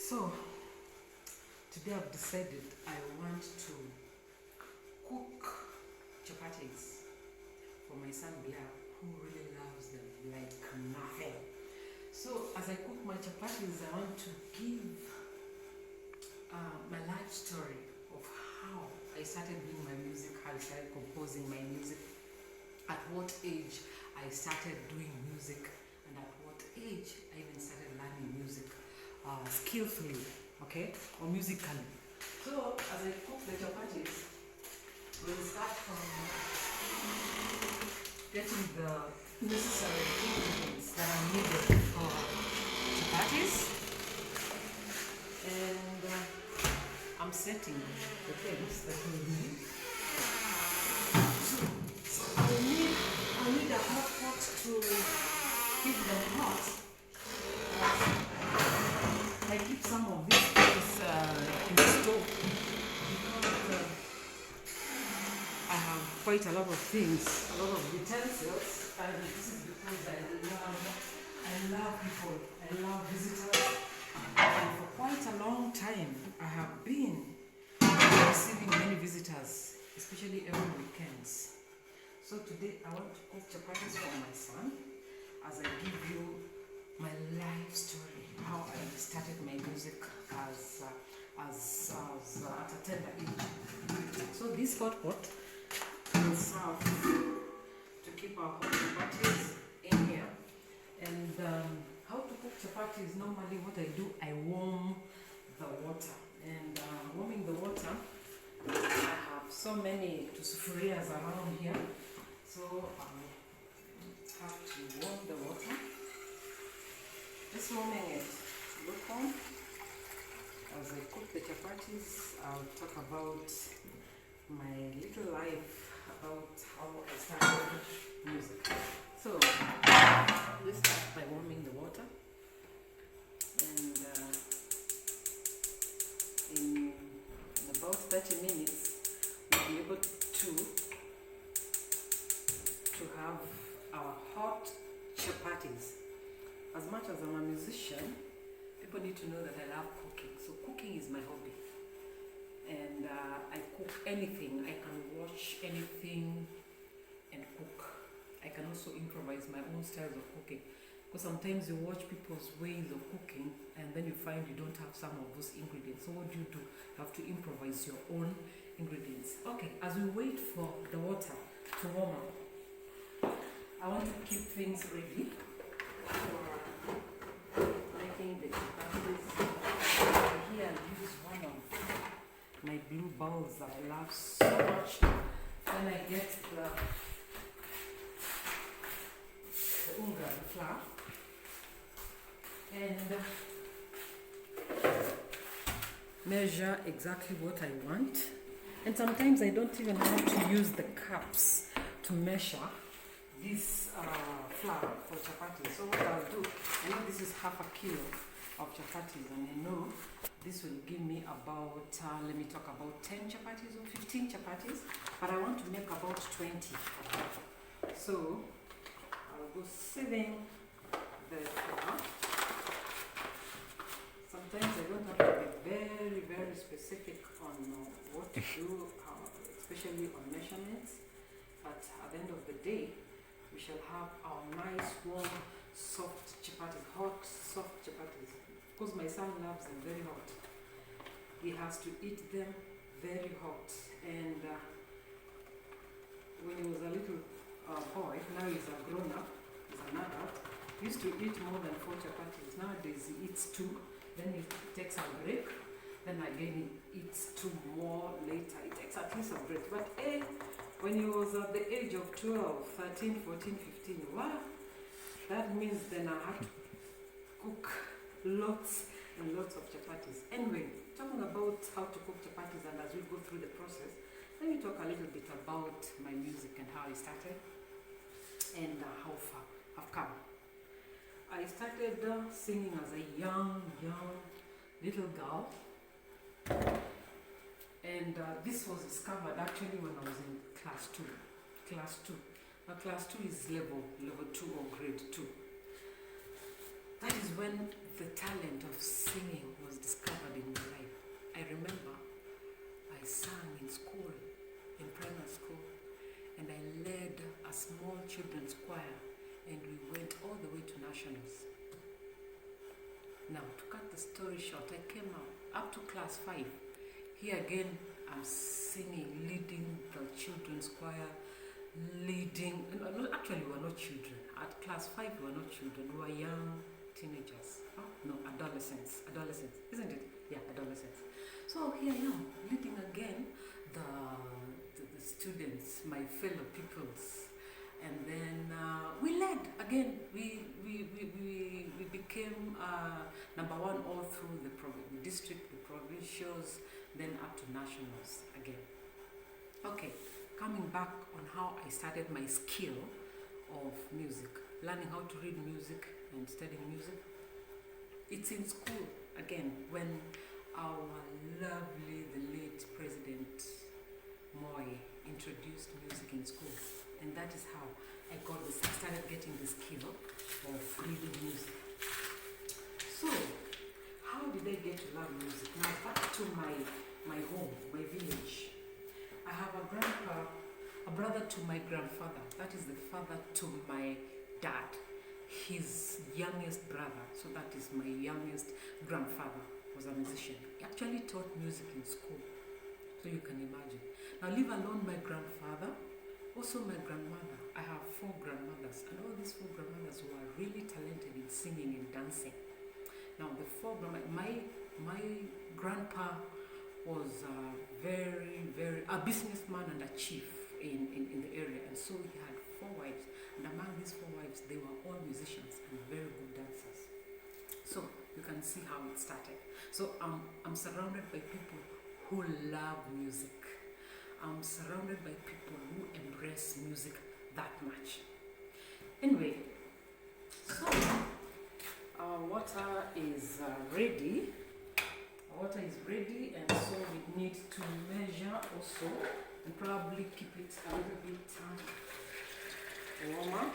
So today I've decided I want to cook chapatis for my son Blair, who really loves them like nothing. So as I cook my chapatis, I want to give my life story of how I started doing my music, how I started composing my music, at what age I started doing music, and at what age I even started learning music skillfully, okay, or musically. So as I cook the chapatis, we'll start from getting the necessary ingredients that are needed for chapatis, and I'm setting the things that we need. So I need a hot pot to keep them hot. I keep some of these things in the stove because I have quite a lot of things, a lot of utensils, and this is because I love people, I love visitors, and for quite a long time I have been receiving many visitors, especially every weekends. So today I want to cook chapatis for my son as I give you my life story, how I started my music as at a tender age. So this hot pot will serve to keep our hot chapatis in here. And how to cook chapatis, normally what I do, I warm the water. And warming the water, I have so many sufurias around here. So I have to warm the water. Just warming it. Look on. As I cook the chapatis, I'll talk about my little life, about how I started music. So let's start by warming the water, and in about 30 minutes we'll be able to have our hot chapatis. As much as I'm a musician, people need to know that I love cooking. So cooking is my hobby. And I cook anything. I can watch anything and cook. I can also improvise my own styles of cooking. Because sometimes you watch people's ways of cooking and then you find you don't have some of those ingredients. So what do? You have to improvise your own ingredients. Okay, as we wait for the water to warm up, I want to keep things ready for making the chapatis. Here I'll use one of my blue bowls that I love so much. Then I get the unga, the flour, and measure exactly what I want. And sometimes I don't even have to use the cups to measure this flour for chapati. So what I'll do, I know this is half a kilo of chapatis, and I know this will give me about, let me talk about 10 chapatis or 15 chapatis, but I want to make about 20. So I'll go sieving the flour. Sometimes I don't have to be very, very specific on what to do, especially on measurements, but at the end of the day, we shall have our nice, warm, soft chapatis, hot, soft chapatis. Because my son loves them very hot. He has to eat them very hot. And when he was a little boy, now he's a grown up, he's an adult, he used to eat more than 4 chapatis. Nowadays he eats 2, then he takes a break, then again he eats 2 more later. He takes at least a break. But when he was at the age of 12, 13, 14, 15, wow, that means then I had to cook lots and lots of chapatis. Anyway, talking about how to cook chapatis, and as we go through the process, let me talk a little bit about my music and how I started and how far I've come. I started singing as a young little girl, and this was discovered actually when I was in class 2. Now class 2 is level 2 or grade 2. That is when the talent of singing was discovered. Now, to cut the story short, I came up to class 5. Here again, I'm singing, leading the children's choir, leading. No, actually, we were not children. At class 5, we were not children. We were young teenagers. Oh, no, adolescents. Adolescents, isn't it? Yeah, adolescents. So here I am, leading again the students, my fellow pupils. And then we led again. We became number 1 all through the district, the provincials, then up to nationals again. Okay, coming back on how I started my skill of music, learning how to read music and studying music. It's in school again when our lovely, the late President Moy introduced music in school. And that is how I started getting the skill of reading music. So, how did I get to learn music? Now back to my home, my village. I have a grandpa, a brother to my grandfather. That is the father to my dad. His youngest brother, so that is my youngest grandfather, was a musician. He actually taught music in school. So you can imagine. Now leave alone my grandfather, also my grandmother. I have 4 grandmothers, and all these 4 grandmothers were really talented in singing and dancing. Now the 4 my grandpa was a businessman and a chief in the area, and so he had 4 wives, and among these 4 wives they were all musicians and very good dancers. So you can see how it started. So I'm surrounded by people who love music. I'm surrounded by people who embrace music that much. Anyway, so our water is ready. Our water is ready, and so we need to measure also and probably keep it a little bit warmer,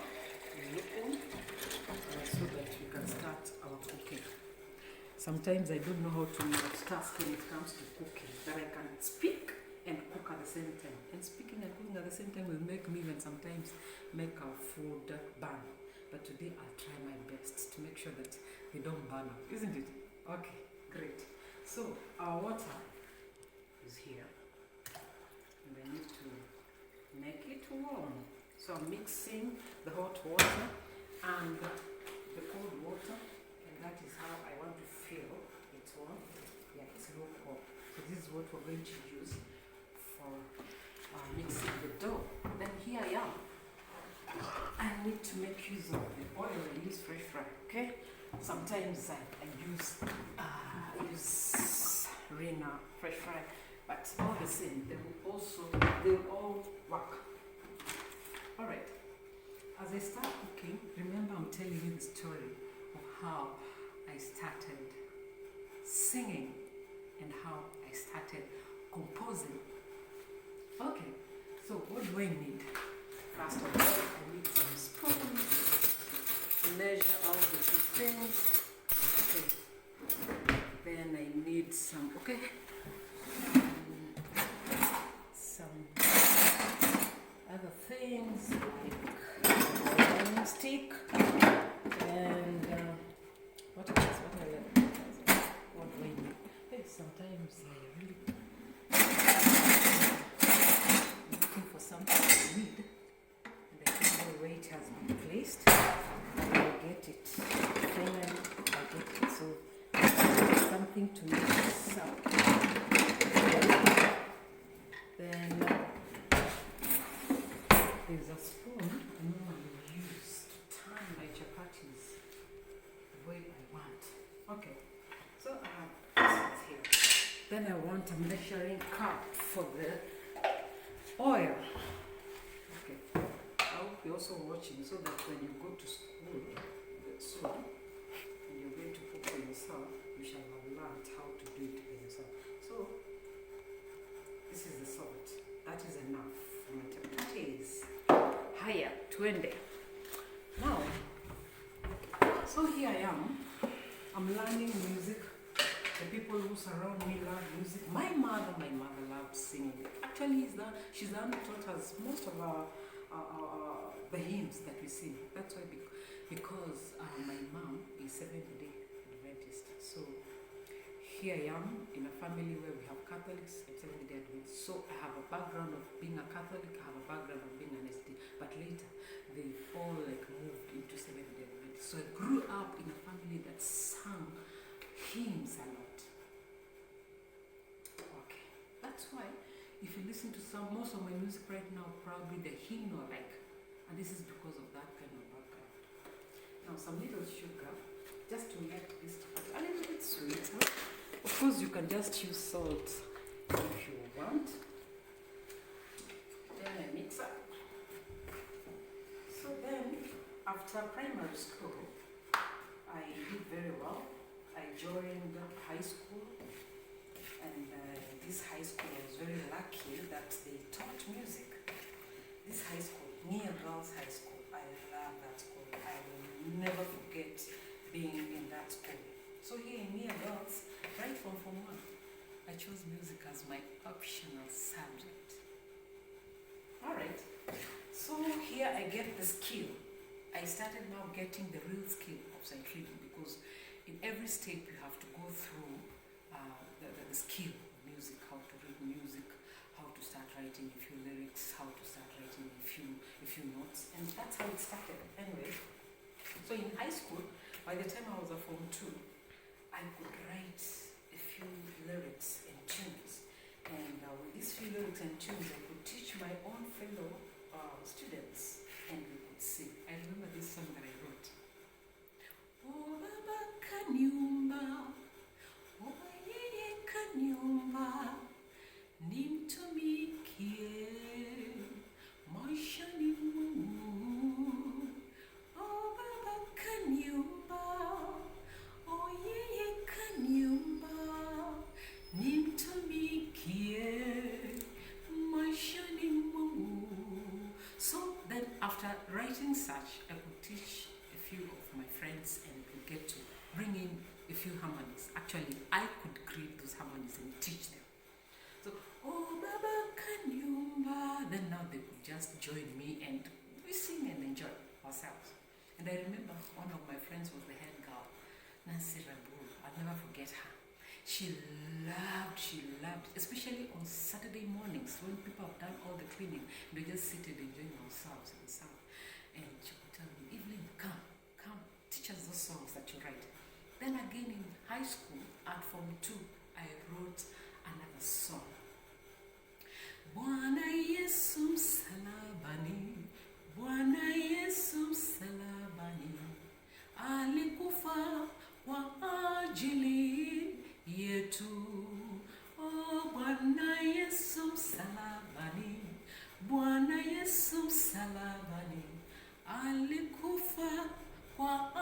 so that we can start our cooking. Sometimes I don't know how to multitask when it comes to cooking, that I can speak and cook at the same time. And speaking and cooking at the same time will make me even sometimes make our food burn. But today I'll try my best to make sure that they don't burn up, isn't it? Okay, great. So our water is here, and I need to make it warm. So I'm mixing the hot water and the cold water, and that is how I want to feel it warm. Yeah, it's lukewarm. So this is what we're going to use for mixing the dough. Then here I am. I need to make use of the oil. I use fresh fry. Okay. Sometimes I use Rena fresh fry, but all the same, they will all work. All right. As I start cooking, remember I'm telling you the story of how I started singing and how I started composing. Okay, so what do I need? First of all, I need some spoons to measure all the 2 things. Okay, then I need some, some other things like a stick and what do I need? Hey, sometimes I really looking for something to read, and I think the way it has been placed, I will get it. Finally, I get it. So something to mix up. Then there's a spoon I normally use to turn my chapatis the way I want. Okay, so I have this here. Then I want a measuring cup for the oil. Okay, I hope you're also watching so that when you go to school soon and you're going to cook for yourself, you shall have learned how to do it for yourself. So this is the salt. That is enough for my chapatis. Haya, tuende. Now, so here I am. I'm learning music. The people who surround me love music. My mother loves singing. Actually, she's the one who taught us most of the hymns that we sing. That's why, because my mom is Seventh-day Adventist. here I am in a family where we have Catholics and Seventh-day Adventists. So I have a background of being a Catholic, I have a background of being an SD. But later, they all like moved into Seventh-day Adventists. So I grew up in a family that sang hymns a lot. Okay, that's why if you listen to most of my music right now, probably the hymn or like, and this is because of that kind of background. Now some little sugar, just to make this a little bit sweeter. Of course, you can just use salt if you want. Then I mix up. So then, after primary school, I did very well. I joined high school, and this high school, I was very lucky that they taught music. This high school, Nia Girls High School, I love that school. I will never forget being in that school. So here in Nia Girls, right from Form 1, I chose music as my optional subject. Alright, so here I get the skill. I started now getting the real skill of sight reading, because in every step you have to go through the skill of music, how to read music, how to start writing a few lyrics, how to start writing a few notes, and that's how it started. Anyway, so in high school, by the time I was a Form 2, I could write a few lyrics and tunes, and with these few lyrics and tunes, I could teach my own fellow students, and we could sing. I remember this song that I wrote. Oh Baba Kanyumba, oh Yeye Kanyumba, nimtumikie maishani mwangu. Oh Baba Kanyumba, oh Yeye Kanyumba, nimtumikie maishani mwangu. So then after writing such, I could teach a few of my friends and could get to bring in a few harmonies. Actually, I could create those harmonies and teach them. So, oh Baba Kanyumba, then now they could just join me and we sing and enjoy ourselves. And I remember one of my friends was the head girl, Nancy Rabu. I'll never forget her. She loved, especially on Saturday mornings when people have done all the cleaning, we just seated enjoying ourselves and stuff. And she would tell me, Evelyn, come, teach us those songs that you write. Then again in high school, at Form 2, I wrote another song. Bwana Yesu msalabani, Bwana Yesu msalabani, alikufa kwa ajili yetu. Oh Bwana Yesu msalabani, Bwana Yesu msalabani, alikufa kwa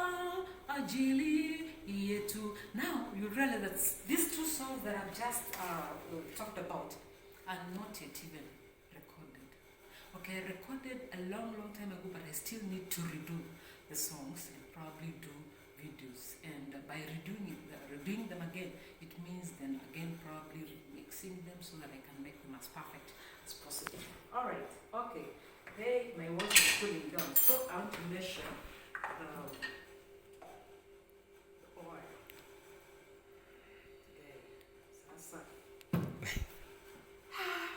ajili yetu. Now you realize that these two songs that I've just talked about are not yet even recorded. Okay, I recorded a long time ago, but I still need to redo the songs and probably do videos. And by redoing them again, it means then again probably mixing them so that I can make them as perfect as possible. Alright, okay. Hey, my watch is cooling down, so I want to measure the oil.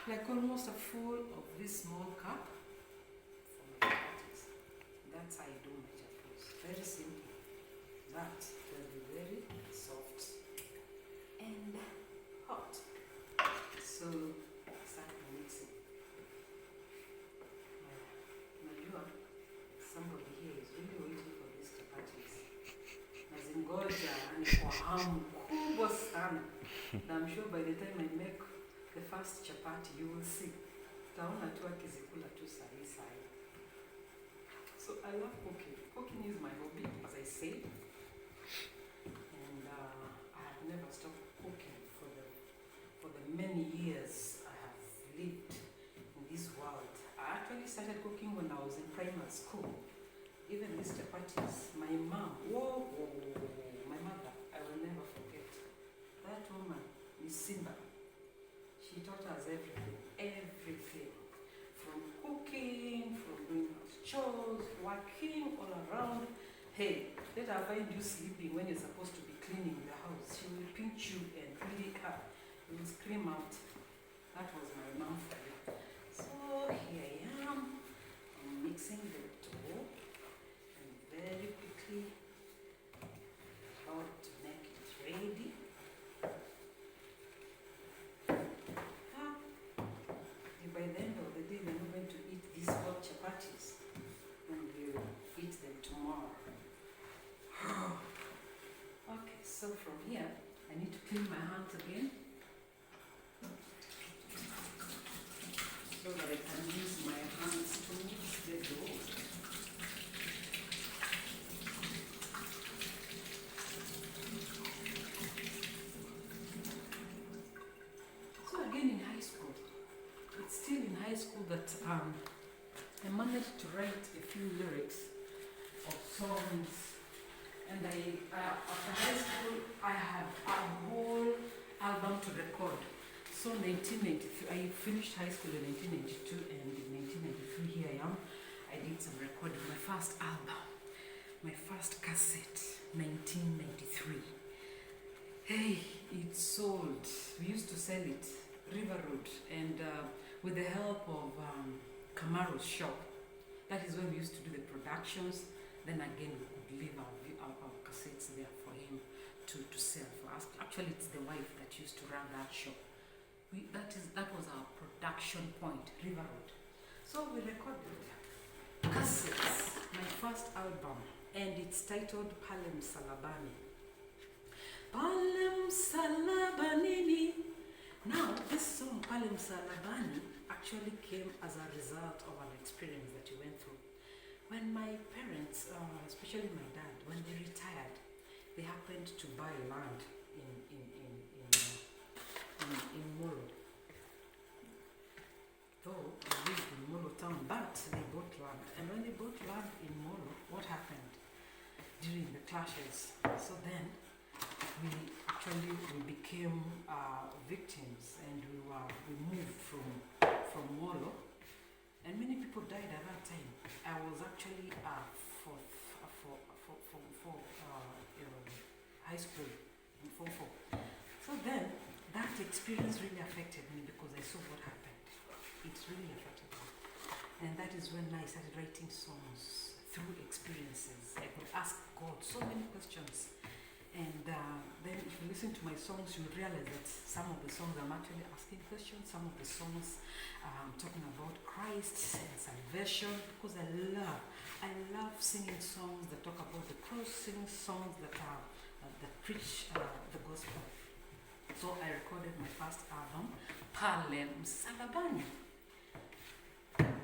Like almost a full of this small cup for my parties. That's how I do my chapels. Very simple. That will be very soft and hot. So start mixing. Najua somebody here is really waiting for these chapatis. Nazingoja ni kwa hamu kubwa sana. And I'm sure by the time I make the first chapati, you will see. Taona tu akizikula tu sahi. So I love cooking. Cooking is my hobby, as I say. And I have never stopped cooking for the many years I have lived in this world. I actually started cooking when I was in primary school. Even these chapatis, my mom, my mother, I will never forget. That woman, Miss Simba, she taught us everything. From cooking, from doing house chores, working all around. Hey, let her find you sleeping when you're supposed to be cleaning the house. She will pinch you and scream out. That was my mouth for you. So here I am. I'm mixing the dough and very quickly about to make it ready. By the end of the day, we're not going to eat these hot chapatis, and we'll eat them tomorrow. Okay, so from here, I need to clean my hands again so that I can use my hands to mix the dough. So again in high school, it's still in high school that I managed to write a few lyrics of songs, and after high school I had a whole album to record. So 1993, I finished high school in 1992, and in 1993 here I am. I did some recording, my first album, my first cassette, 1993. Hey, it sold. We used to sell it River Road, and with the help of Kamaro's shop. That is when we used to do the productions. Then again, we could leave our cassettes there for him to sell for us. Actually, it's the wife that used to run that shop. That was our production point, River Road. So we recorded cassettes, my first album, and it's titled Palem Salabani. Palem Salabanini. Now, this song, Palem Salabani, actually came as a result of an experience that we went through. When my parents, especially my dad, when they retired, they happened to buy land in Molo. Though they lived in Molo town, but they bought land. And when they bought land in Molo, what happened during the clashes? So then, we became victims, and we moved from Molo, and many people died at that time. I was actually for high school in Form 4. So then that experience really affected me because I saw what happened. It really affected me, and that is when I started writing songs through experiences. I could ask God so many questions. And then if you listen to my songs, you realize that some of the songs I'm actually asking questions, some of the songs talking about Christ and salvation, because I love singing songs that talk about the cross, singing songs that preach the gospel. So I recorded my first album, Palem Salabani.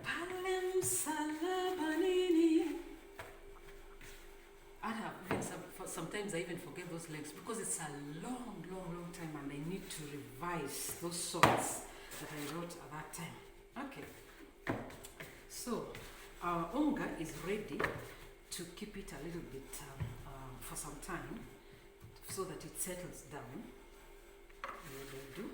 Palem Salabanini. Sometimes I even forget those lyrics because it's a long time, and I need to revise those songs that I wrote at that time. Okay, so our unga is ready to keep it a little bit for some time so that it settles down. What I do?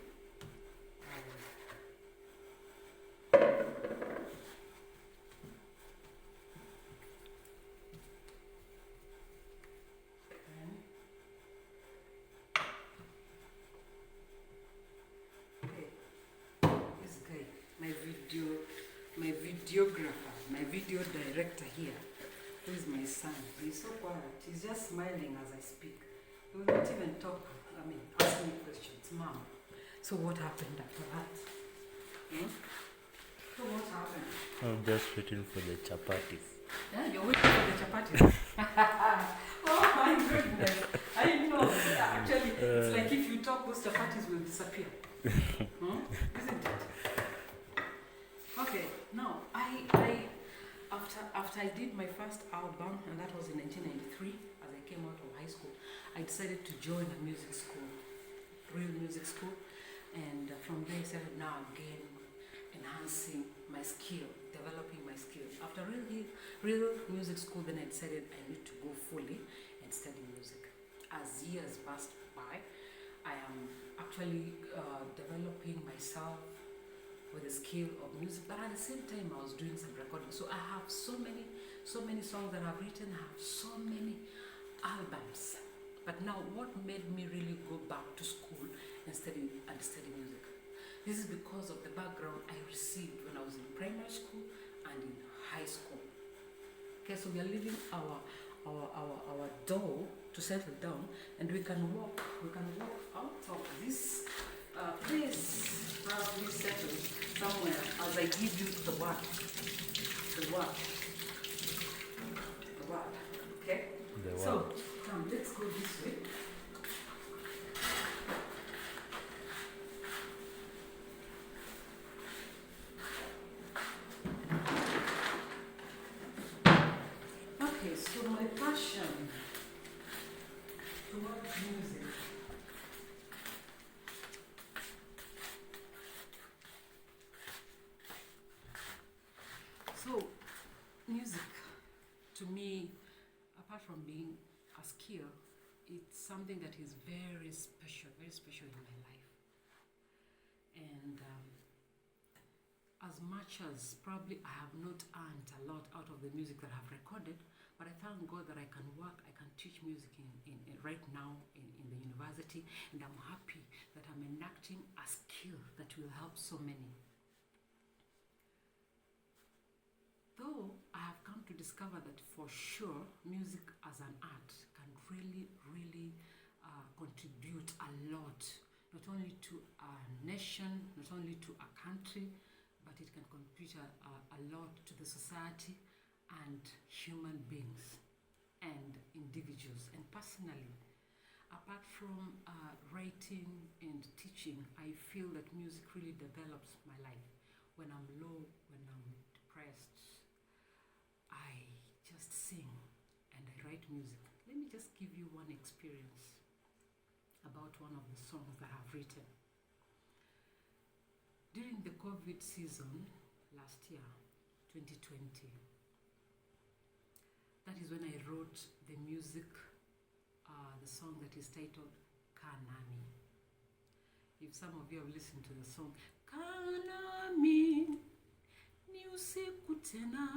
My videographer, my video director here, who is my son. He's so quiet. He's just smiling as I speak. He will not even talk. Ask me questions. Mom, so what happened after that? So what happened? I'm just waiting for the chapatis. Yeah, you're waiting for the chapatis. Oh my goodness. I know. Actually, it's like if you talk, those chapatis will disappear. Isn't it? Okay, now after I did my first album, and that was in 1993, as I came out of high school, I decided to join a music school, real music school, and from there I started now again enhancing my skill, developing my skills. After real music school, then I decided I need to go fully and study music. As years passed by, I am actually developing myself with the skill of music, but at the same time I was doing some recording. So I have so many songs that I've written. I have so many albums. But now what made me really go back to school and study music. This is because of the background I received when I was in primary school and in high school. Okay, so we are leaving our door to settle down, and we can walk out of this place, probably settle somewhere as I give you the word. Okay? So, come, let's go this way. Okay, so my passion towards music. So, music, to me, apart from being a skill, it's something that is very special in my life. And as much as probably I have not earned a lot out of the music that I've recorded, but I thank God that I can work, I can teach music in right now in the university, and I'm happy that I'm enacting a skill that will help so many. Though I have come to discover that for sure music as an art can really contribute a lot, not only to a nation, not only to a country, but it can contribute a lot to the society and human beings and individuals. And personally, apart from writing and teaching, I feel that music really develops my life. When I'm low, when I'm depressed, I just sing and I write music. Let me just give you one experience about one of the songs that I've written. During the COVID season last year, 2020, that is when I wrote the music, the song that is titled Kanami. If some of you have listened to the song, Kanami, ni usiku tena,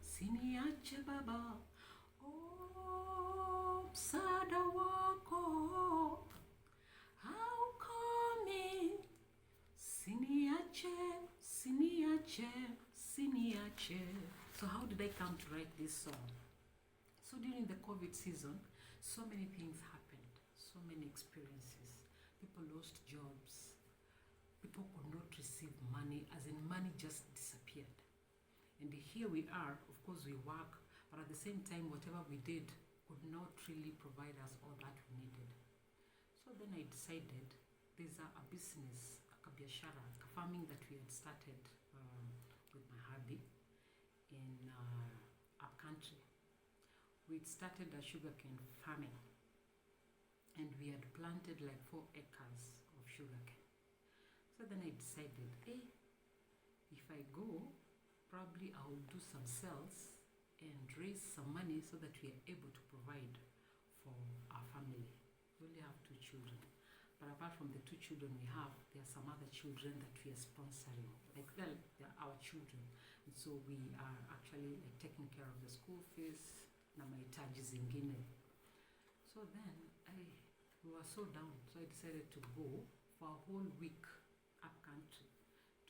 siniache baba, oh, msaada wako haukomi, siniache. So how did I come to write this song? So during the COVID season, so many things happened, so many experiences. People lost jobs. People could not receive money, as in money just disappeared. And here we are, of course we work, but at the same time, whatever we did could not really provide us all that we needed. So then I decided there's a business, a biashara, a farming that we had started with my hubby in upcountry. We'd started a sugarcane farming, and we had planted like 4 acres of sugarcane. So then I decided, hey, if I go, probably I will do some sales and raise some money so that we are able to provide for our family. We only have 2 children. But apart from the 2 children we have, there are some other children that we are sponsoring. Like, well, they're our children. And so we are actually like taking care of the school fees na mahitaji zingine. So then we were so down. So I decided to go for a whole week up country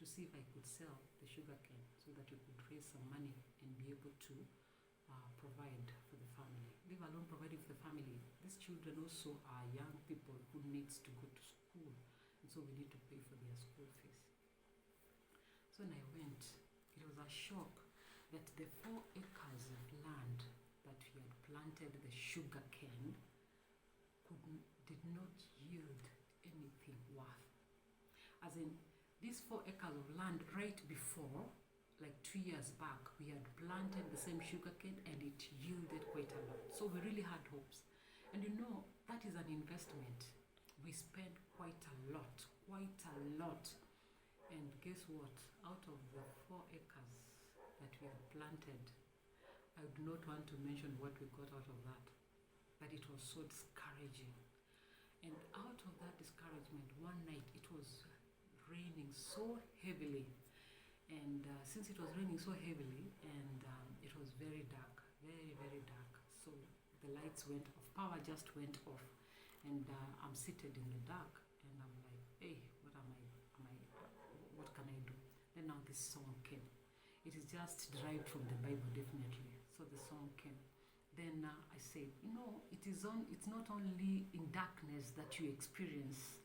to see if I could sell the sugarcane so that we could raise some money and be able to provide for the family. Leave alone providing for the family. These children also are young people who needs to go to school, and so we need to pay for their school fees. So when I went, it was a shock that the 4 acres of land that we had planted the sugarcane did not yield anything worth. As in, these 4 acres of land right before, like 2 years back, we had planted the same sugarcane and it yielded quite a lot. So we really had hopes. And you know, that is an investment. We spent quite a lot. And guess what? Out of the 4 acres that we had planted, I would not want to mention what we got out of that. But it was so discouraging. And out of that discouragement, one night it was raining so heavily. And since it was raining so heavily and it was very dark, very, very dark. So the lights went off, power just went off, and I'm seated in the dark, and I'm like, hey, what can I do? Then now this song came. It is just derived from the Bible, definitely. So the song came. Then I said, it's not only in darkness that you experience,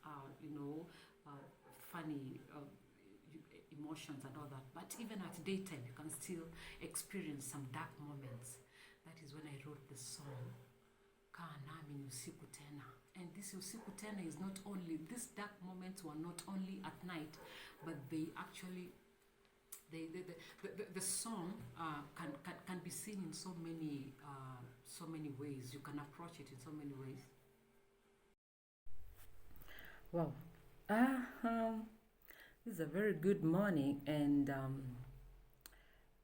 funny emotions and all that, but even at daytime you can still experience some dark moments. That is when I wrote the song Kaa Nami Ni Usiku Tena. And this Usiku Tena is not only, these dark moments were not only at night, but they actually, the song can be seen in so many ways. You can approach it in so many ways. Wow. This is a very good morning, and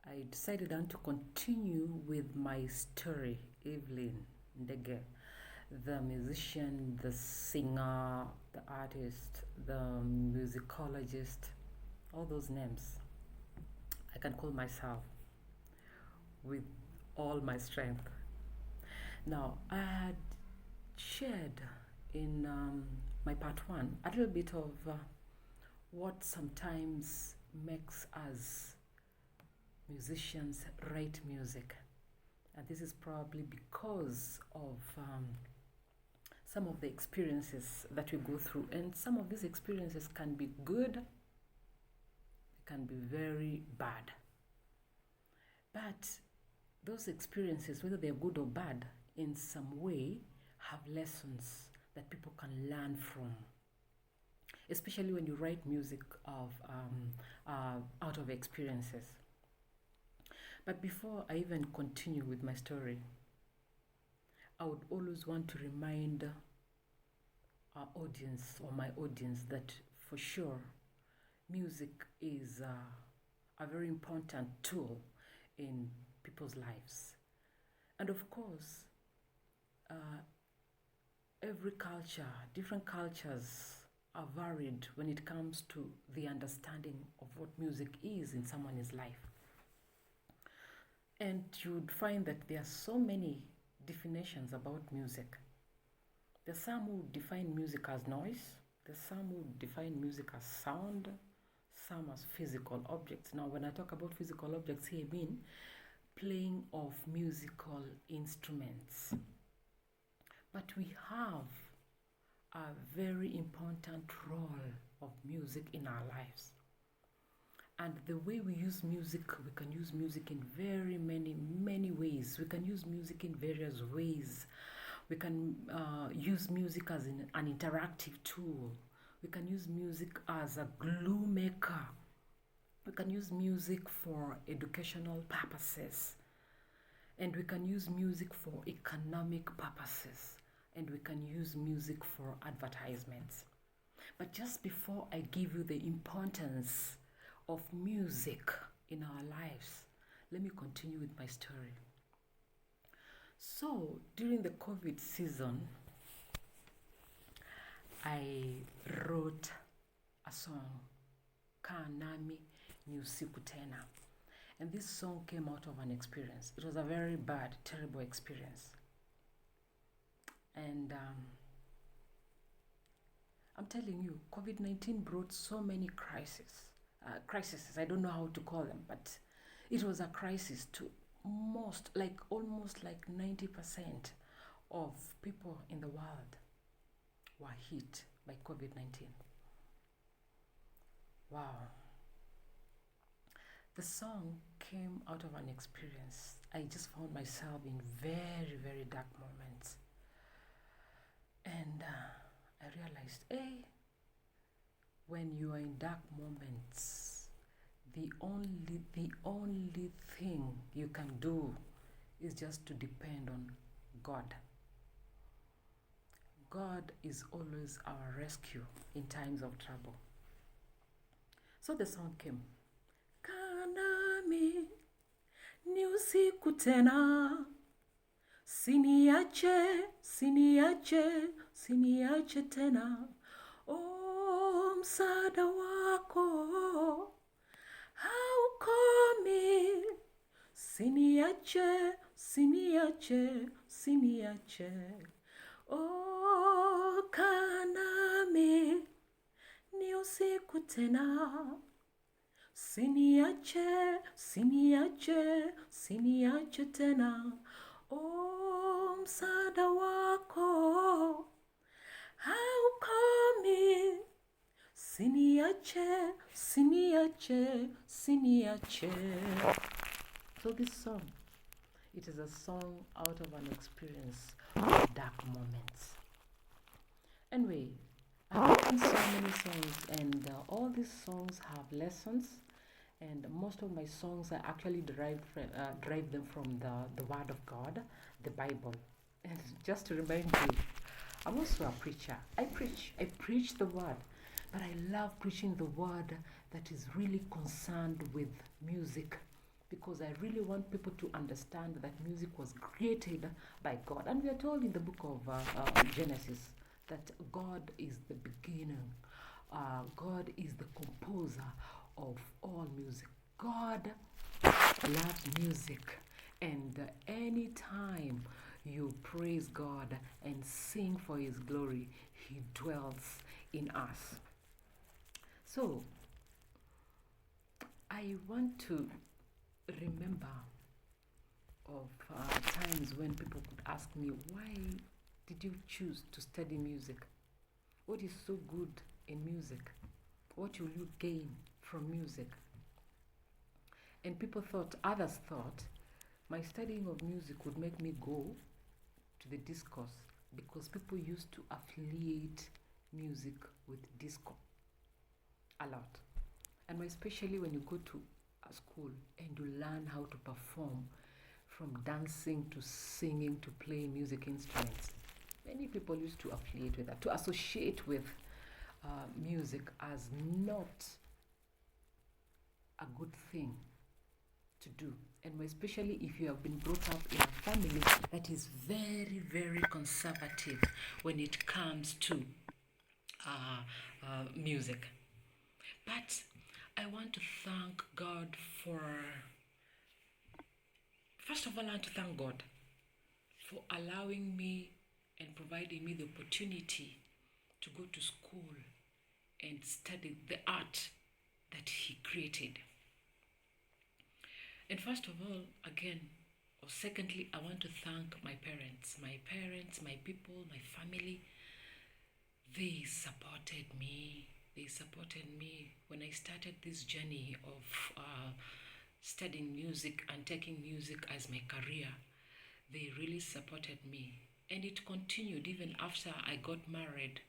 I decided to continue with my story, Everline Ndege, the musician, the singer, the artist, the musicologist, all those names I can call myself with all my strength. Now, I had shared in my part 1 a little bit of what sometimes makes us musicians write music. And this is probably because of some of the experiences that we go through. And some of these experiences can be good, they can be very bad. But those experiences, whether they're good or bad, in some way have lessons that people can learn from. Especially when you write music out of experiences. But before I even continue with my story, I would always want to remind our audience, or my audience, that for sure music is a very important tool in people's lives. And of course, every culture, different cultures are varied when it comes to the understanding of what music is in someone's life. And you would find that there are so many definitions about music. There's some who define music as noise, there's some who define music as sound, some as physical objects. Now, when I talk about physical objects here, I mean playing of musical instruments. But we have a very important role of music in our lives. And the way we use music, we can use music in very many ways. We can use music in various ways. We can use music as an interactive tool. We can use music as a glue maker. We can use music for educational purposes. And we can use music for economic purposes. And we can use music for advertisements. But just before I give you the importance of music in our lives, let me continue with my story. So, during the COVID season, I wrote a song, Kaa Nami Ni Usiku Tena. And this song came out of an experience. It was a very bad, terrible experience. And I'm telling you, COVID-19 brought so many crises. I don't know how to call them, but it was a crisis to almost like 90% of people in the world were hit by COVID-19. Wow. The song came out of an experience. I just found myself in very dark moments. And I realized, when you are in dark moments, the only thing you can do is just to depend on God. God is always our rescue in times of trouble. So the song came. Kaa nami ni usiku tena, siniache tena. Oh, msaada wako haukomi, usiniache, usiniache. Oh, kanami ni usiku tena. Usiniache, usiniache, usiniache tena. Oh, msaada wako haukomi. Usiniache, usiniache, usiniache. So this song, it is a song out of an experience of dark moments. Anyway, I've written so many songs, and all these songs have lessons, and most of my songs I actually derive them from the Word of God, the Bible. And just to remind you, I'm also a preacher. I preach the Word, but I love preaching the Word that is really concerned with music, because I really want people to understand that music was created by God. And we are told in the book of Genesis that God is the beginning. God is the composer of all music. God loves music, and anytime you praise God and sing for His glory, He dwells in us. So, I want to remember of times when people could ask me, why did you choose to study music? What is so good in music? What will you gain from music? And others thought, my studying of music would make me go to the discos, because people used to affiliate music with disco a lot. And especially when you go to a school and you learn how to perform, from dancing to singing to playing music instruments. Many people used to affiliate with that, to associate with music as not a good thing to do. And especially if you have been brought up in a family that is very, very conservative when it comes to music. But I want to thank God first of all, I want to thank God for allowing me and providing me the opportunity to go to school and study the art that He created. And first of all, secondly, I want to thank my parents, my people, my family. They supported me. They supported me when I started this journey of studying music and taking music as my career. They really supported me, and it continued even after I got married.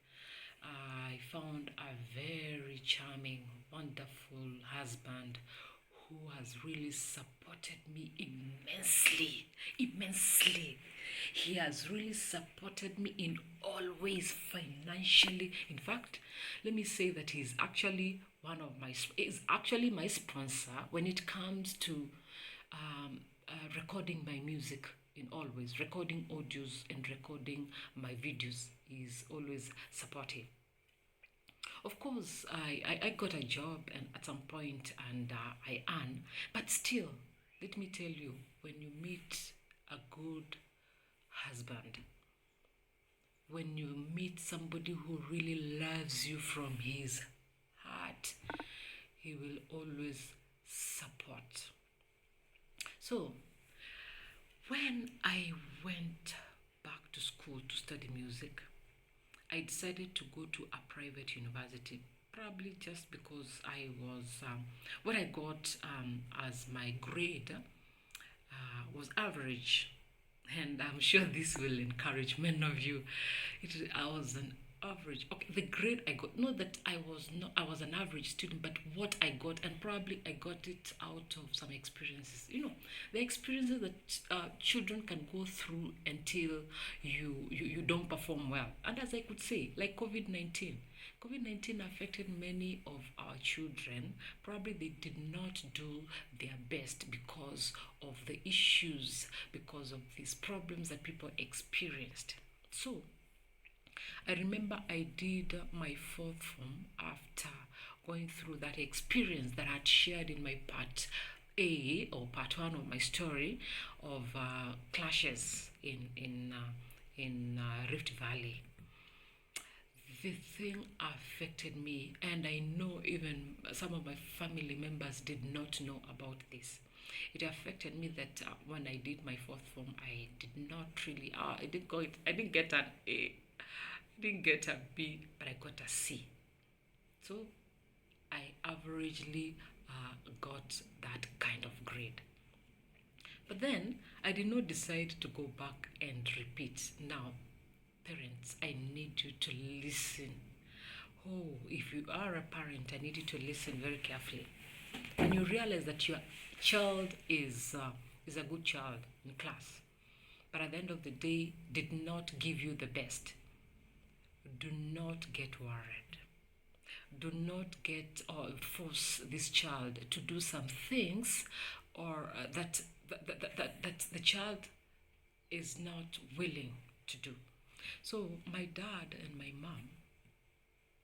I found a very charming, wonderful husband who has really supported me immensely. He has really supported me in all ways, financially. In fact, let me say that he's actually my sponsor when it comes to recording my music. In all ways, recording audios and recording my videos, is always supportive. Of course, I got a job and at some point, and I earn, but still, let me tell you, when you meet a good husband, when you meet somebody who really loves you from his heart, he will always support. So, when I went back to school to study music, I decided to go to a private university, probably just because I was, what I got as my grade was average. And I'm sure this will encourage many of you. I was an average. Okay, the grade I got, not that I was an average student, but what I got, and probably I got it out of some experiences. The experiences that children can go through until you don't perform well. And as I could say, like COVID-19. COVID-19 affected many of our children. Probably they did not do their best because of the issues, because of these problems that people experienced. So, I remember I did my fourth form after going through that experience that I had shared in my part A, or part one of my story of clashes in Rift Valley. The thing affected me, and I know even some of my family members did not know about this. It affected me that when I did my fourth form, I did not really. I didn't get an A. I didn't get a B, but I got a C. So I averagely got that kind of grade. But then I did not decide to go back and repeat. Now, parents, I need you to listen. Oh, if you are a parent, I need you to listen very carefully. And you realize that your child is a good child in class, but at the end of the day, did not give you the best. Do not get worried. Do not get or force this child to do some things, or that the child is not willing to do. So my dad and my mom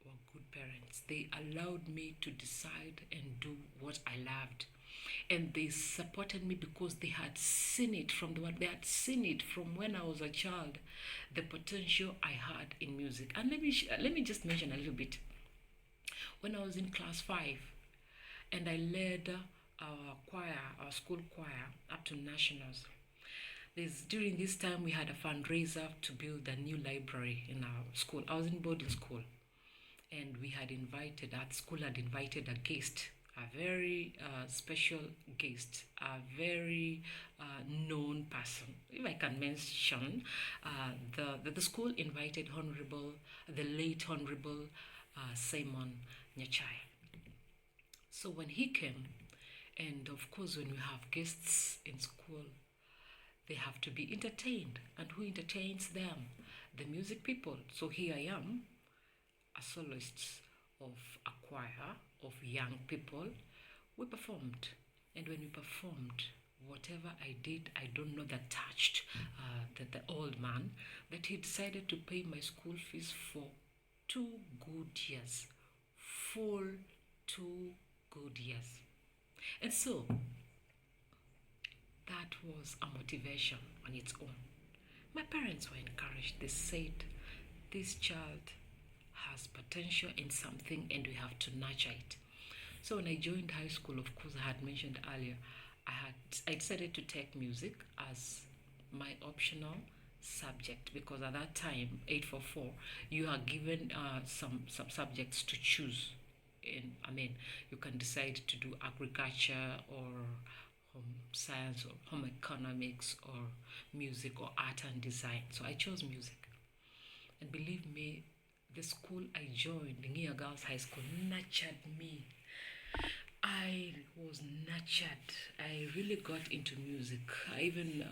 were good parents. They allowed me to decide and do what I loved. And they supported me because they had seen it they had seen it from when I was a child, the potential I had in music. And let me just mention a little bit. When I was in class 5 and I led our school choir up to nationals. During this time we had a fundraiser to build a new library in our school. I was in boarding school, and that school had invited a guest, a very special guest, a very known person. If I can mention, the school invited the late Honorable Simon Nyachai. So when he came, and of course when we have guests in school, they have to be entertained. And who entertains them? The music people. So here I am, a soloist of a choir of young people. We performed. And when we performed, whatever I did, I don't know, that touched the old man, that he decided to pay my school fees for 2 good years. Full 2 good years. And so that was a motivation on its own. My parents were encouraged. They said, this child has potential in something and we have to nurture it. So when I joined high school, of course, I had mentioned earlier, I decided to take music as my optional subject, because at that time, 844, you are given some subjects to choose. You can decide to do agriculture or home science or home economics or music or art and design. So I chose music. And believe me, the school I joined, the Nia Girls High School, nurtured me. I was nurtured. I really got into music. I even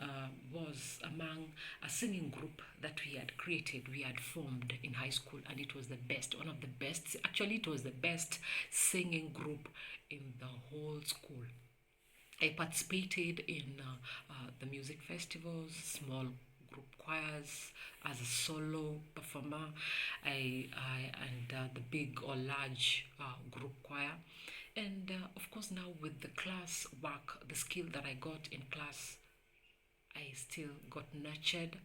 was among a singing group that we had created, we had formed in high school, and it was the best, one of the best. Actually, it was the best singing group in the whole school. I participated in the music festivals, small group choirs, as a solo performer, and the big or large group choir. And of course, now with the class work, the skill that I got in class, I still got nurtured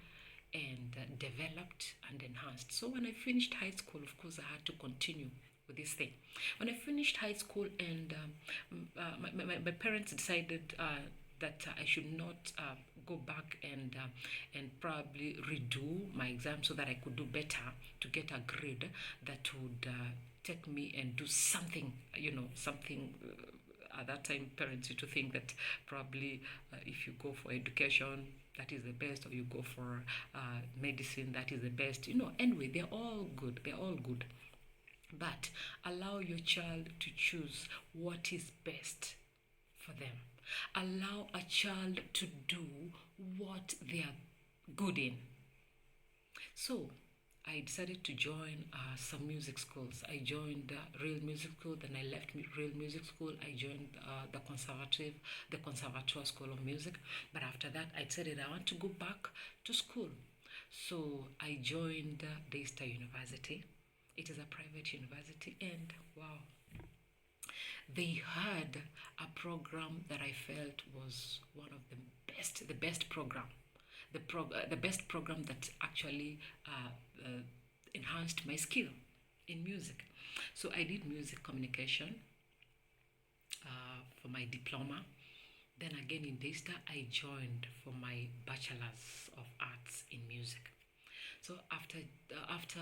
and developed and enhanced. So when I finished high school, of course, I had to continue with this thing. When I finished high school, and my parents decided that I should not go back and probably redo my exam so that I could do better to get a grade that would take me and do something, something. At that time, parents used to think that probably if you go for education, that is the best, or you go for medicine, that is the best. Anyway, they're all good. But allow your child to choose what is best for them. Allow a child to do what they are good in. So I decided to join some music schools. I joined Real Music School, then I left Real Music School. I joined the Conservatoire School of Music. But after that, I decided I want to go back to school. So I joined Daystar University. It is a private university, and wow, They had a program that I felt was one of the best program, the best program that actually enhanced my skill in music. So I did music communication for my diploma. Then again in Daystar, I joined for my Bachelor's of Arts in Music. So after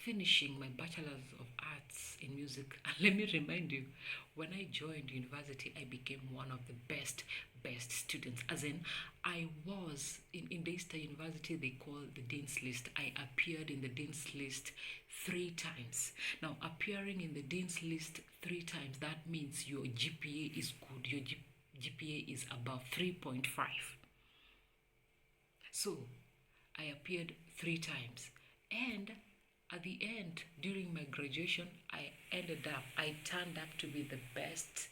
finishing my Bachelor's of Arts in Music, let me remind you, when I joined university, I became one of the best students. As in, I was in Daystar University. They call the Dean's List. I appeared in the Dean's List 3 times. Now, appearing in the Dean's List 3 times, that means your GPA is good. Your GPA is above 3.5. So I appeared 3 times, and at the end, during my graduation, I turned up to be the best,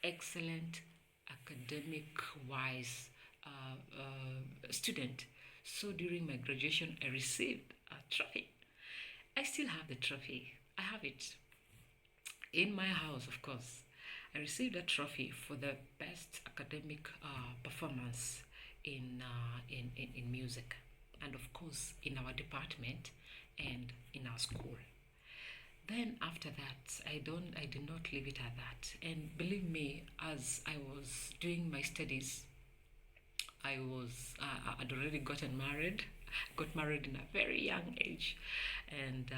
excellent, academic wise student. So during my graduation, I received a trophy. I still have the trophy. I have it in my house, of course. I received a trophy for the best academic performance in music, and of course in our department and in our school. Then after that, I did not leave it at that. And believe me, as I was doing my studies, I'd already gotten married. Got married in a very young age, and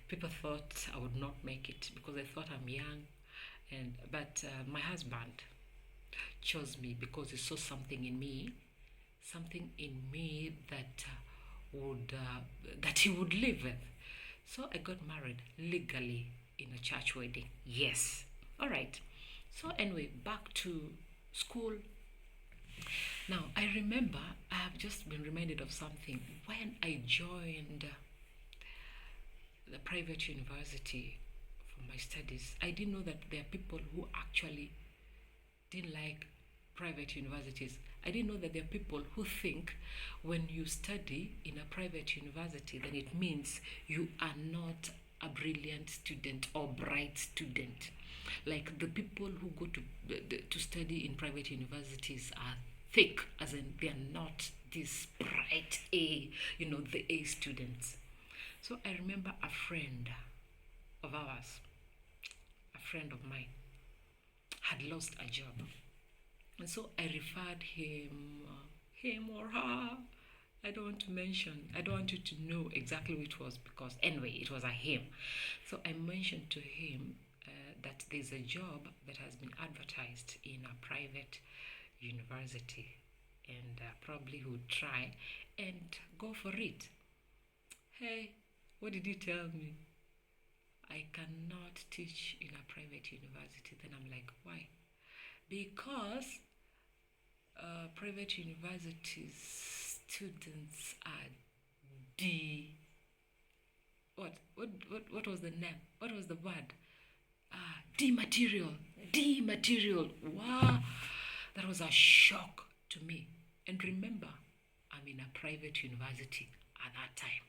people thought I would not make it because they thought I'm young. But my husband chose me because he saw something in me that that he would live with. So I got married legally in a church wedding. Yes. All right. So anyway, back to school. Now, I remember I have just been reminded of something. When I joined the private university for my studies, I didn't know that there are people who actually didn't like private universities. I didn't know that there are people who think when you study in a private university, then it means you are not a brilliant student or bright student. Like the people who go to study in private universities are thick, as in they are not this bright A, the A students. So I remember a friend of ours, a friend of mine, had lost a job. And so I referred him or her. I don't want you to know exactly who it was, because anyway, it was a him. So I mentioned to him that there's a job that has been advertised in a private university, and probably he would try and go for it. Hey, what did he tell me? I cannot teach in a private university. Then I'm like, why? Because private universities students are what was the name? What was the word? Dematerial. Wow, that was a shock to me. And remember, I'm in a private university at that time,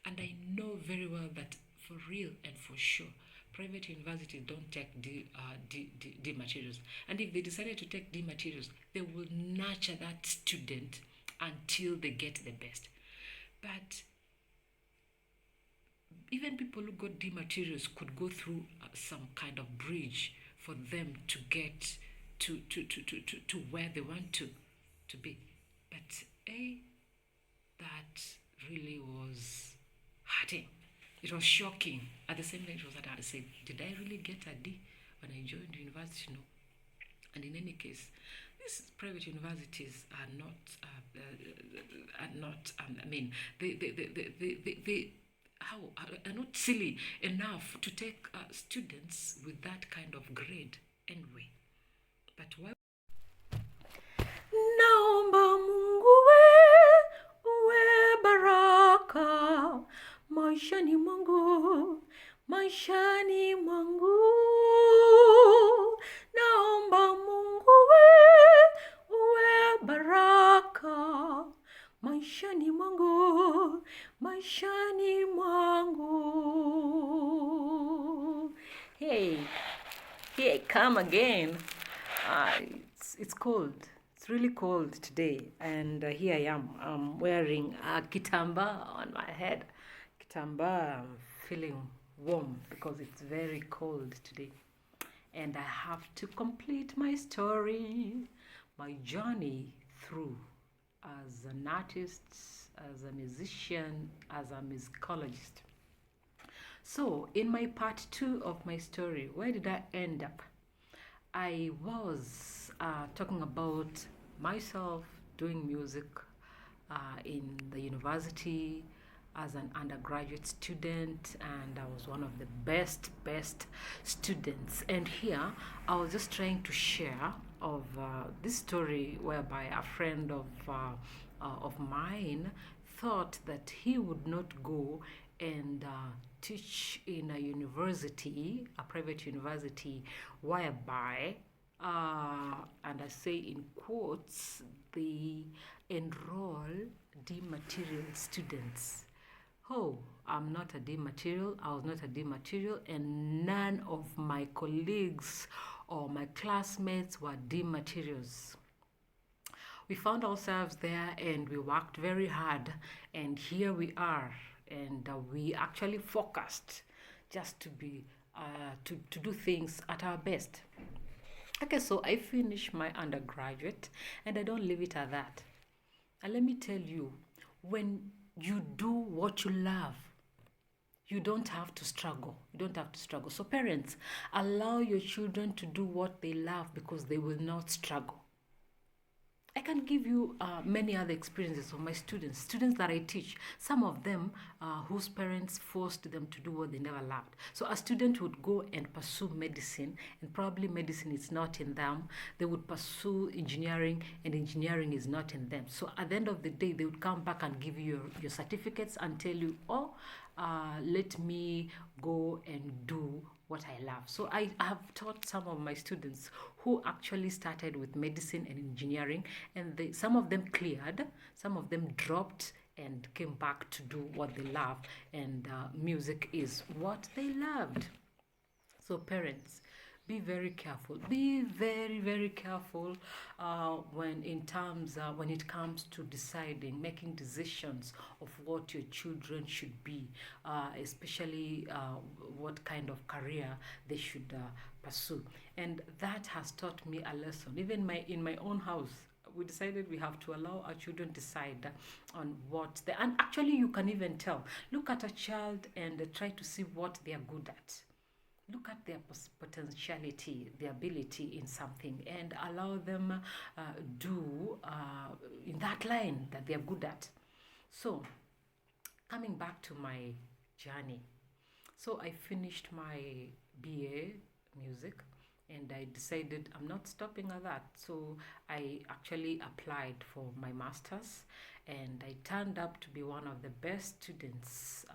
and I know very well that for real and for sure, private universities don't take D materials. And if they decided to take D materials, they will nurture that student until they get the best. But even people who got D materials could go through some kind of bridge for them to get to where they want to be. But that really was hurting. It was shocking. At the same time, it was that I said, did I really get a D when I joined university? No. And in any case, these private universities are not. They are not silly enough to take students with that kind of grade anyway. But why? Naomba Mungu uwe baraka maishani mwangu, naomba Mungu uwe baraka maishani mwangu, Hey, I come again. It's cold. It's really cold today, and here I am. I'm wearing a kitamba on my head. Kitamba, I'm feeling warm because it's very cold today. And I have to complete my story, my journey through as an artist, as a musician, as a musicologist. So, in my part 2 of my story, where did I end up? I was talking about myself doing music in the university as an undergraduate student, and I was one of the best students. And here I was just trying to share of this story whereby a friend of mine thought that he would not go and teach in a university, a private university, whereby, and I say in quotes, they enroll D material students. Oh, I'm not a D material, I was not a D material, and none of my colleagues or my classmates were D materials. We found ourselves there and we worked very hard, and here we are, and we actually focused just to be to do things at our best. Okay, so I finished my undergraduate, and I don't leave it at that. And let me tell you, when you do what you love, you don't have to struggle. You don't have to struggle. So parents, allow your children to do what they love because they will not struggle. I can give you many other experiences of my students that I teach. Some of them whose parents forced them to do what they never loved. So a student would go and pursue medicine, and probably medicine is not in them. They would pursue engineering, and engineering is not in them. So at the end of the day, they would come back and give you your certificates and tell you, oh, let me go and do what I love. So I have taught some of my students who actually started with medicine and engineering, and some of them cleared, some of them dropped and came back to do what they love, and music is what they loved. So parents, be very careful. Be very careful when it comes to deciding, making decisions of what your children should be, especially what kind of career they should pursue. And that has taught me a lesson. Even in my own house, we decided we have to allow our children decide on what they, and actually you can even tell. Look at a child and try to see what they are good at. Look at their potentiality, their ability in something, and allow them do in that line that they are good at. So, coming back to my journey. So I finished my BA music, and I decided I'm not stopping at that. So I actually applied for my master's, and I turned up to be one of the best students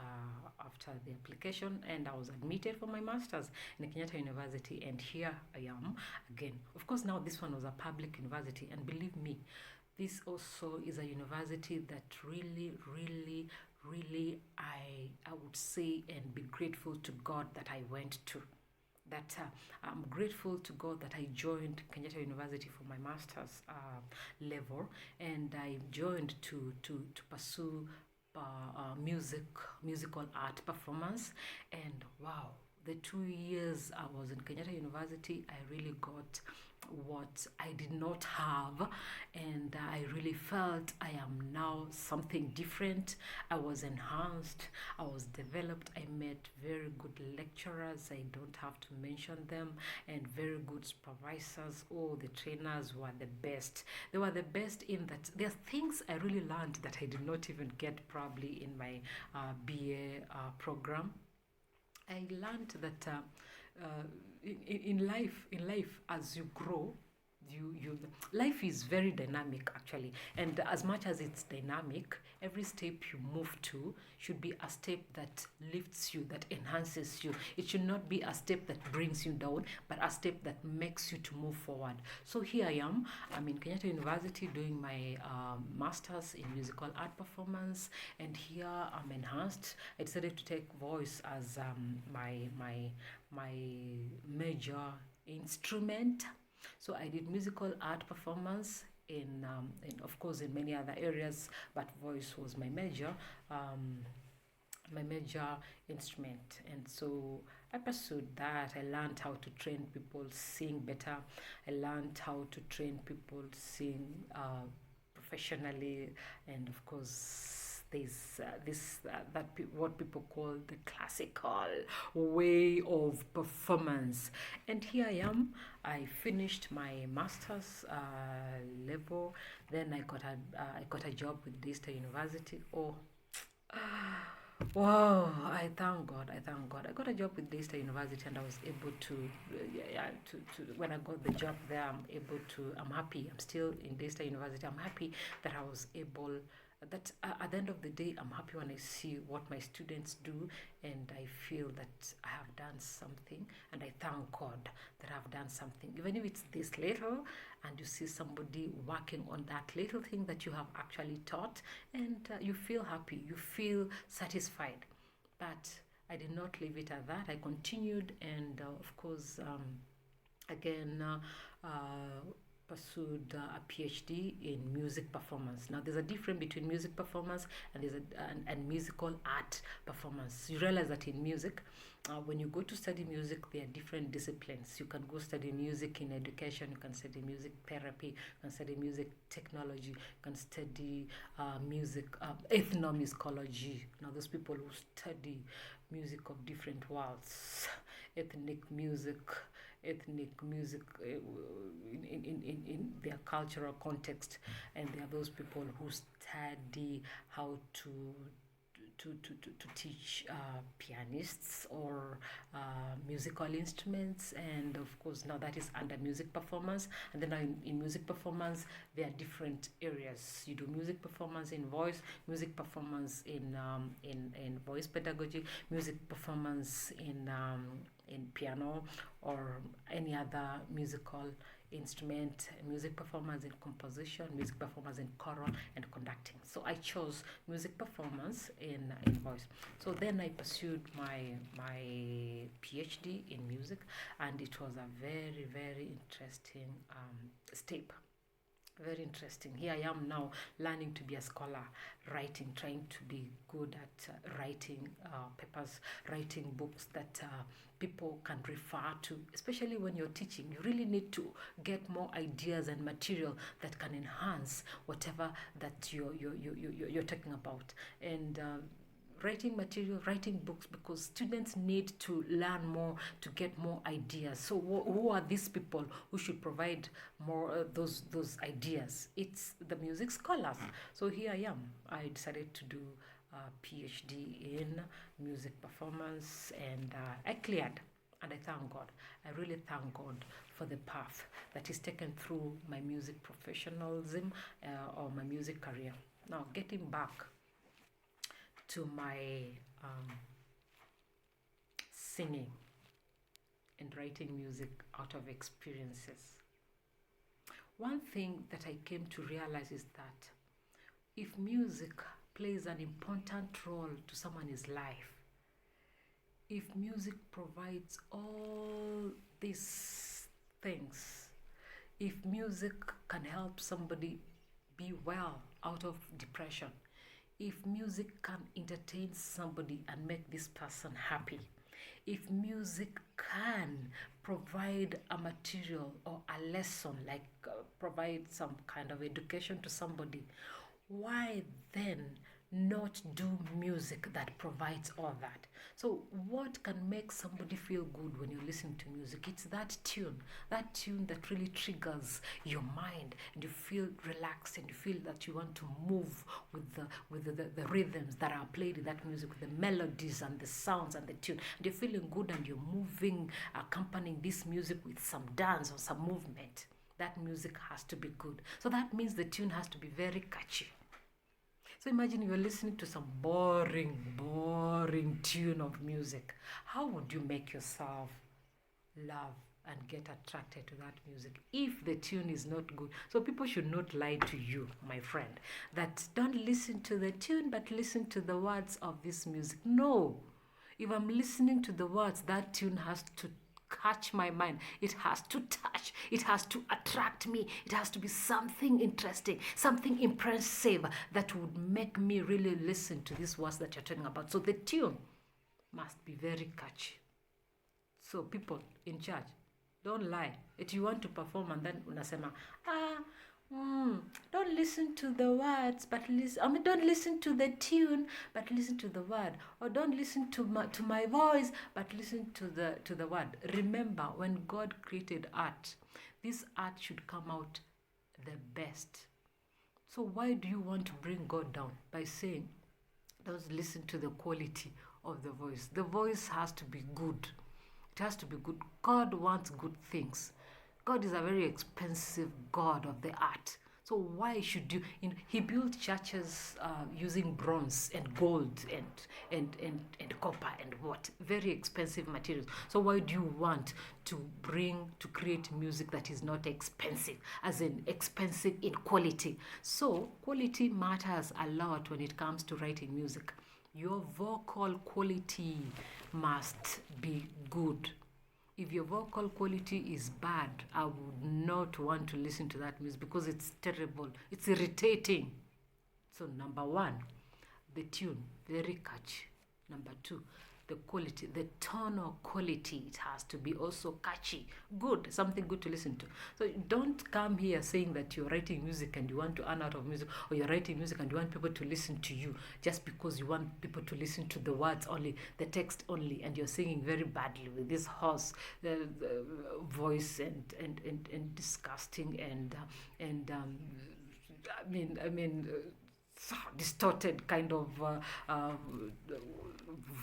after the application, and I was admitted for my master's in Kenyatta University, and here I am again. Of course, now this one was a public university, and believe me, this also is a university that really I would say and be grateful to God that I went to. That I'm grateful to God that I joined Kenyatta University for my master's level, and I joined to pursue musical art performance. And wow, the 2 years I was in Kenyatta University, I really got what I did not have, and I really felt I am now something different. I was enhanced, I was developed, I met very good lecturers, I don't have to mention them, and very good supervisors. Oh, the trainers were the best. They were the best in that there are things I really learned that I did not even get probably in my BA program. I learned that in life, as you grow, you life is very dynamic actually, and as much as it's dynamic, every step you move to should be a step that lifts you, that enhances you. It should not be a step that brings you down, but a step that makes you to move forward. So here I'm in Kenyatta University doing my master's in musical art performance, and here I'm enhanced. I decided to take voice as my major instrument. So I did musical art performance in of course in many other areas, but voice was my major instrument. And so I pursued that. I learned how to train people sing better. I learned how to train people sing professionally. And of course there's what people call the classical way of performance. And here I am. I finished my master's level. Then I got a job with Digital University. Oh, wow, I thank God. I thank God. I got a job with Digital University, and I was able to, when I got the job there, I'm happy. I'm still in Digital University. I'm happy that I was able, that at the end of the day, I'm happy when I see what my students do, and I feel that I have done something, and I thank God that I've done something. Even if it's this little, and you see somebody working on that little thing that you have actually taught, and you feel happy, you feel satisfied. But I did not leave it at that. I continued, and of course, again, pursued a PhD in music performance. Now, there's a difference between music performance and and musical art performance. You realize that in music, when you go to study music, there are different disciplines. You can go study music in education, you can study music therapy, you can study music technology, you can study music ethnomusicology. Now, those people who study music of different worlds, ethnic music in their cultural context. And there are those people who study how to teach pianists or musical instruments. And of course now that is under music performance. And then in music performance there are different areas. You do music performance in voice, music performance in voice pedagogy, music performance in piano or any other musical instrument, music performance in composition, music performance in choral and conducting. So I chose music performance in voice. So then I pursued my PhD in music, and it was a very, very interesting step. Very interesting. Here I am now learning to be a scholar, trying to be good at writing papers, writing books that people can refer to. Especially when you're teaching, you really need to get more ideas and material that can enhance whatever that you're talking about. And writing material, writing books, because students need to learn more to get more ideas. So who are these people who should provide more those ideas? It's the music scholars. So here I am. I decided to do a PhD in music performance, and I cleared. And I thank God. I really thank God for the path that is taken through my music professionalism or my music career. Now, getting back to my singing and writing music out of experiences. One thing that I came to realize is that if music plays an important role to someone's life, if music provides all these things, if music can help somebody be well out of depression, if music can entertain somebody and make this person happy, if music can provide a material or a lesson, like provide some kind of education to somebody, why then not do music that provides all that? So what can make somebody feel good when you listen to music? It's that tune that really triggers your mind, and you feel relaxed, and you feel that you want to move with the rhythms that are played in that music, with the melodies and the sounds and the tune, and you're feeling good, and you're moving, accompanying this music with some dance or some movement. That music has to be good. So that means the tune has to be very catchy. So imagine you're listening to some boring tune of music. How would you make yourself love and get attracted to that music if the tune is not good? So people should not lie to you, my friend, that don't listen to the tune but listen to the words of this music. No. If I'm listening to the words, that tune has to catch my mind. It has to touch. It has to attract me. It has to be something interesting, something impressive that would make me really listen to these words that you're talking about. So the tune must be very catchy. So people in church, don't lie. If you want to perform and then unasema, don't listen to the words, but don't listen to the tune, but listen to the word. Or don't listen to my voice, but listen to the word. Remember, when God created art, this art should come out the best. So why do you want to bring God down by saying, don't listen to the quality of the voice? The voice has to be good. It has to be good. God wants good things. God is a very expensive God of the art. So why should you? He built churches using bronze and gold and copper and what very expensive materials. So why do you want to create music that is not expensive, as in expensive in quality? So quality matters a lot when it comes to writing music. Your vocal quality must be good. If your vocal quality is bad, I would not want to listen to that music because it's terrible. It's irritating. So number one, the tune, very catchy. Number two, the quality, the tonal quality, it has to be also catchy, good, something good to listen to. So don't come here saying that you're writing music and you want to earn out of music, or you're writing music and you want people to listen to you just because you want people to listen to the words only, the text only, and you're singing very badly with this hoarse voice and disgusting distorted kind of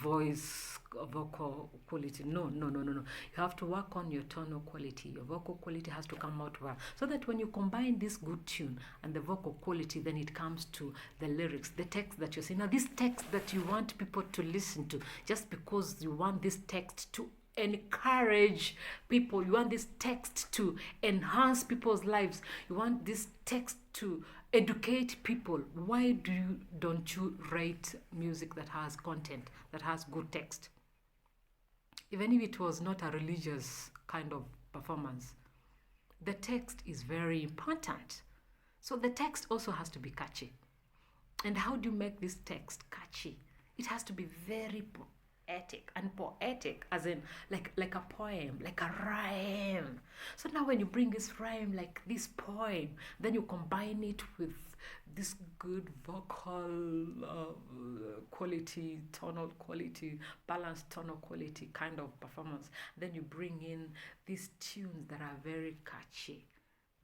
voice, vocal quality. No. You have to work on your tonal quality. Your vocal quality has to come out well, so that when you combine this good tune and the vocal quality, then it comes to the lyrics, the text that you're saying. Now, this text that you want people to listen to, just because you want this text to encourage people, you want this text to enhance people's lives, you want this text to educate people, why don't you write music that has content, that has good text? Even if it was not a religious kind of performance, the text is very important. So the text also has to be catchy. And how do you make this text catchy? It has to be very poetic, as in like a poem, like a rhyme. So now when you bring this rhyme, like this poem, then you combine it with this good vocal quality, tonal quality, balanced tonal quality kind of performance. Then you bring in these tunes that are very catchy.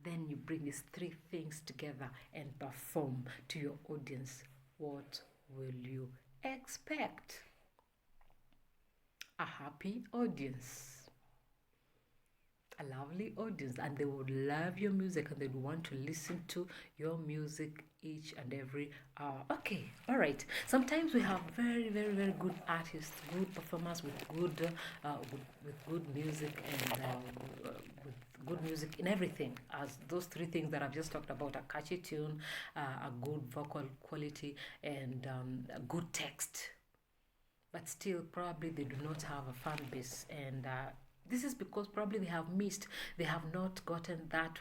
Then you bring these three things together and perform to your audience. What will you expect? A happy audience, a lovely audience, and they would love your music and they'd want to listen to your music each and every hour. Okay, all right. Sometimes we have very, very, very good artists, good performers with good music and with good music in everything. As those three things that I've just talked about: a catchy tune, a good vocal quality, and a good text. But still, probably they do not have a fan base, and this is because probably they have not gotten that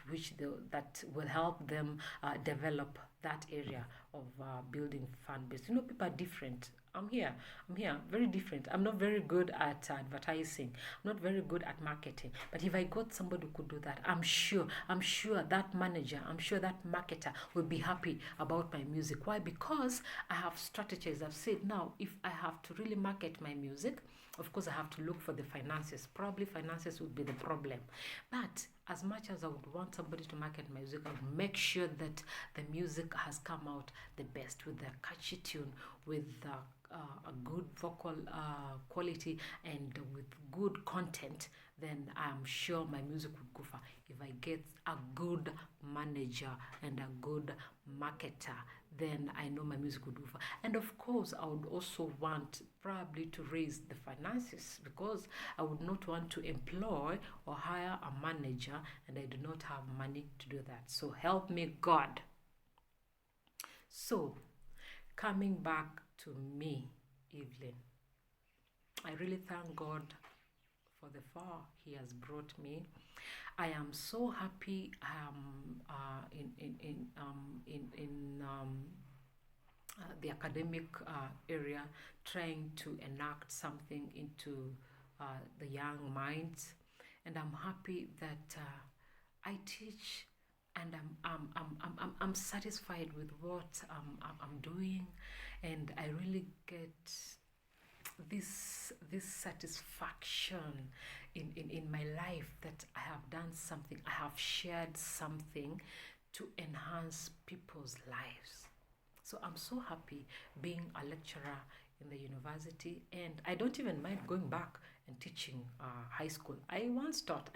that will help them develop that area of building fan base. People are different. I'm here, very different. I'm not very good at advertising. I'm not very good at marketing. But if I got somebody who could do that, I'm sure that manager, I'm sure that marketer will be happy about my music. Why? Because I have strategies. I've said, now, if I have to really market my music, of course, I have to look for the finances. Probably finances would be the problem. But as much as I would want somebody to market my music, I would make sure that the music has come out the best, with a catchy tune, with a good vocal quality, and with good content. Then I'm sure my music would go far. If I get a good manager and a good marketer, then I know my music would go far. And of course, I would also want probably to raise the finances, because I would not want to employ or hire a manager and I do not have money to do that. So help me, God. So coming back to me, Evelyn, I really thank God for the far He has brought me. I am so happy in the academic area, trying to enact something into the young minds, and I'm happy that I teach, and I'm satisfied with what I'm doing, and I really get this satisfaction in my life that I have done something, I have shared something to enhance people's lives. So I'm so happy being a lecturer in the university, and I don't even mind going back and teaching high school. I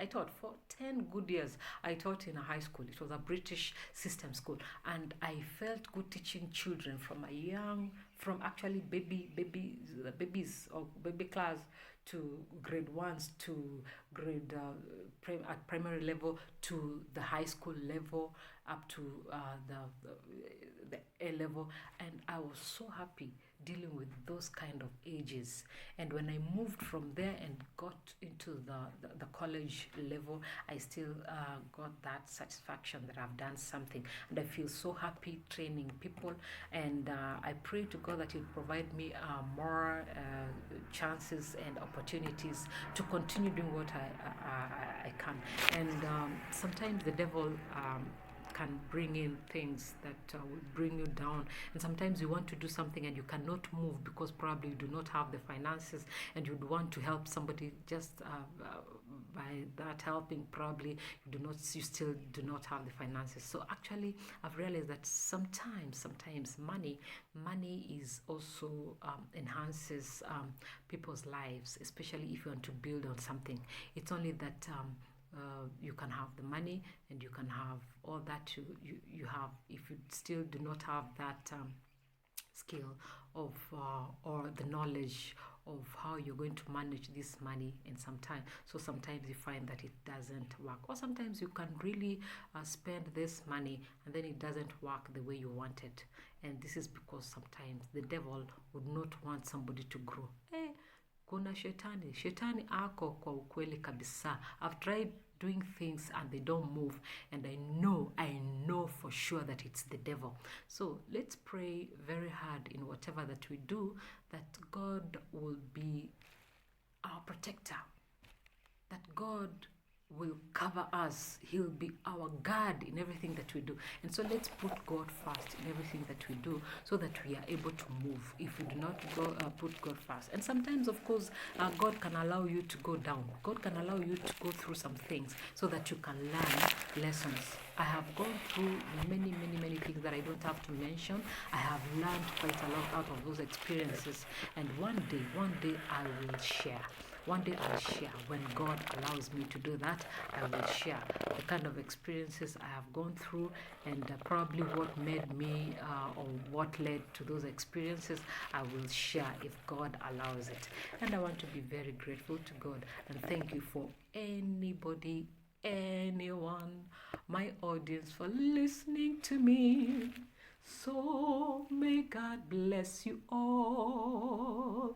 taught for 10 good years. I taught in a high school. It was a British system school, and I felt good teaching children from actually babies or baby class to grade ones to grade at primary level to the high school level up to the A level, and I was so happy dealing with those kind of ages. And when I moved from there and got into the college level, I still got that satisfaction that I've done something, and I feel so happy training people. And I pray to God that He'll provide me more chances and opportunities to continue doing what I can. And sometimes the devil can bring in things that will bring you down, and sometimes you want to do something and you cannot move because probably you do not have the finances, and you'd want to help somebody just by that helping, probably you still do not have the finances. So actually I've realized that sometimes money is also enhances people's lives, especially if you want to build on something. It's only that you can have the money and you can have all that you have. If you still do not have that skill of or the knowledge of how you're going to manage this money in some time, so sometimes you find that it doesn't work, or sometimes you can really spend this money and then it doesn't work the way you want it. And this is because sometimes the devil would not want somebody to grow. Kuna shetani ako kwa ukweli kabisa. I've tried doing things and they don't move, and I know for sure that it's the devil. So let's pray very hard in whatever that we do, that God will be our protector, that God will cover us. He'll be our guard in everything that we do. And so let's put God first in everything that we do, so that we are able to move if we do not put God first. And sometimes, of course, God can allow you to go down. God can allow you to go through some things so that you can learn lessons. I have gone through many things that I don't have to mention. I have learned quite a lot out of those experiences. And one day I will share. One day I'll share. When God allows me to do that, I will share the kind of experiences I have gone through, and probably what made me or what led to those experiences. I will share if God allows it. And I want to be very grateful to God and thank you for anybody, anyone, my audience, for listening to me. So may God bless you all.